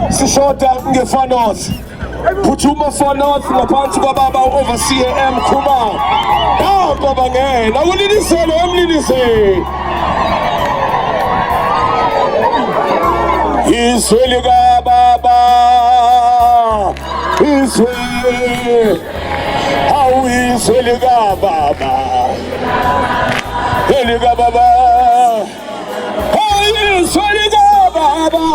sishoda ngefanos phuthuma fanos ngaphansi kwababa overseer M Khuma baba bangena ulilisele emlilisele izwe lika baba izwe izwe lika baba lika baba izwe lika baba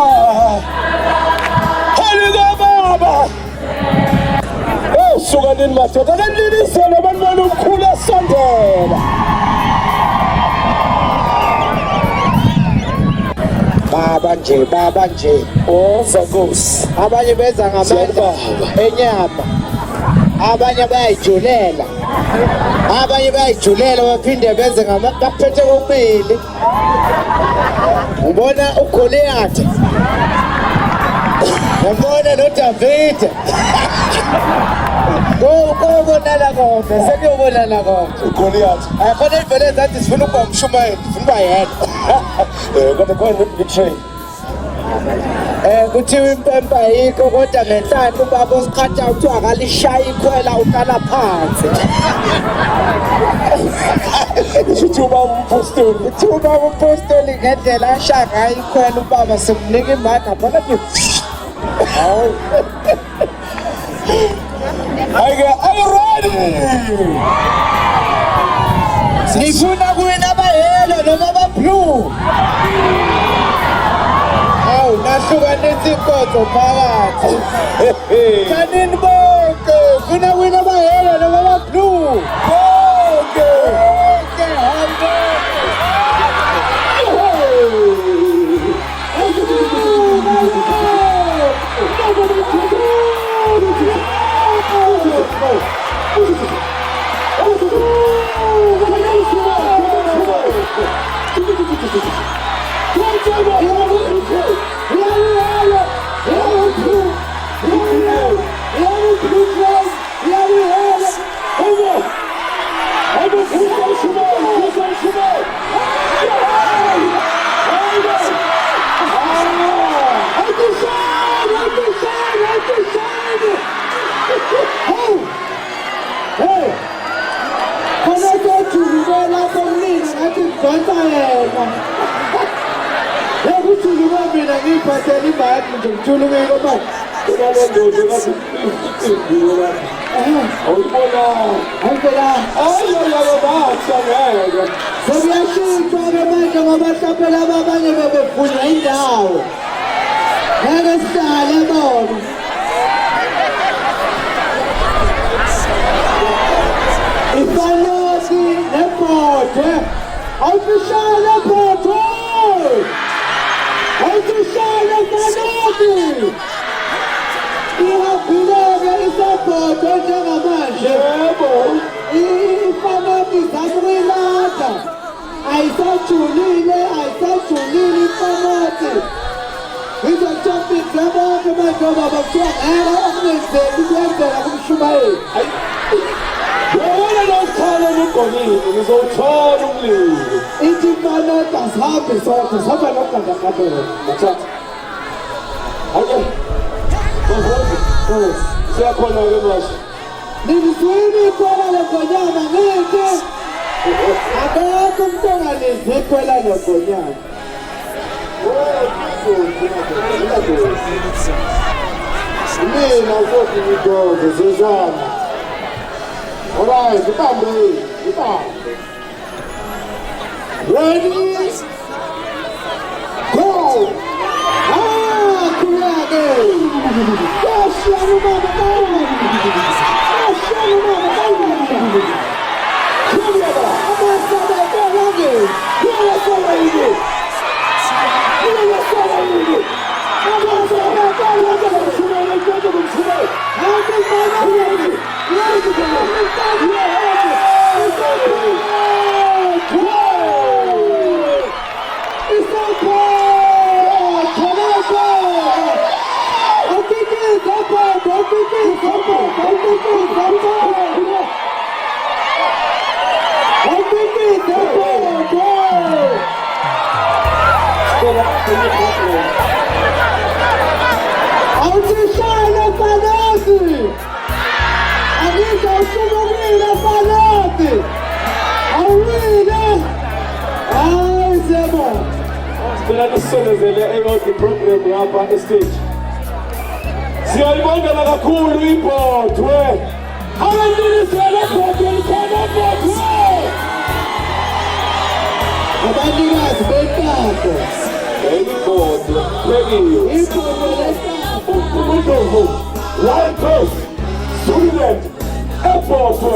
suka nini madoda kanlilisele abantwana omkhulu asondela baba nje Nkosi abanye benza ngamandla enyama abanye bayayijulela baphinde benze baphethe kokubili ubona uGoliath ubona noDavid Bonana konke, sekuyobonana konke. uGoliath. Afanele vele zathi sifuna ukuba umshumayeli, sifuna ukuba yedwa. Kodwa khona betray. Kuthiwa impempa yikho kodwa ngenhlanhla ubaba usiqhatha uthiwa akalishaya ikhwela uqala phansi. Uthiwa umpostoli ngendlela ashaya ngayo ikhwela ubaba simnika imaka phela nje. Hawu. Are you ready? Sifuna kuwina abayelo noma abablue. Awu nahlukanisa inkonzo phakathi. Kanini bonke ufuna kuwina abayelo noma abablue. Bonke hambe. ukusonezele eyodwa program yapha estage. Siyayibongela kakhulu iBhotwe. Abantwana siyababhotwe likhona iBhotwe. Abanikazi bentambo. iBhotwe phekiyo. IBhotwe lentambo. Umuntu White Coast, Zululand, eBhotwe.